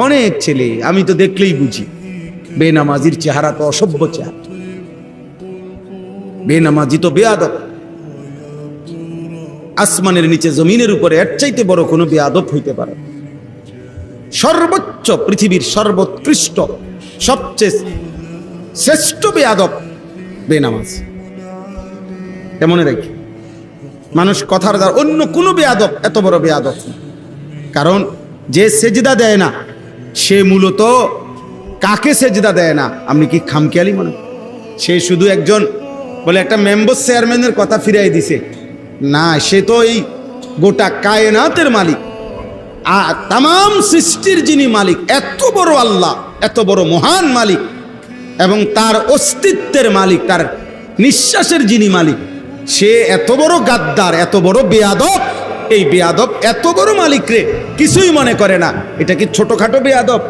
অনেক ছেলে, আমি তো দেখলেই বুঝি বেনামাজির চেহারা তো অসভ্য চেহারা, বেনামাজি তো বেয়াদব। আসমানের নিচে জমিনের উপরে এর চাইতে বড় কোনো বেয়াদব হইতে পারে? সর্বোচ্চ, পৃথিবীর সর্বোৎকৃষ্ট, সবচেয়ে শ্রেষ্ঠ বেয়াদব বেনামাজ। মনে রাখি, মানুষ কথার দ্বারা অন্য কোনো বেয়াদব এত বড় বেয়াদব না। কারণ যে সেজদা দেয় না সে মূলত কাকে সেজদা দেয় না আপনি কি খামখেয়ালি মনে? সে শুধু একজন বলে একটা মেম্বার চেয়ারম্যানের কথা ফিরাই দিছে না, সে তো এই গোটা কায়নাতের মালিক, আর তাম সৃষ্টির যিনি মালিক, এত বড় আল্লাহ, এত বড় মহান মালিক, এবং তার অস্তিত্বের মালিক, তার নিঃশ্বাসের যিনি মালিক, সে এত বড় গাদ্দার, এত বড় বেয়াদব। এই বেয়াদব এত বড় মালিক রে কিছুই মনে করে না। এটা কি ছোটখাটো বেয়াদব?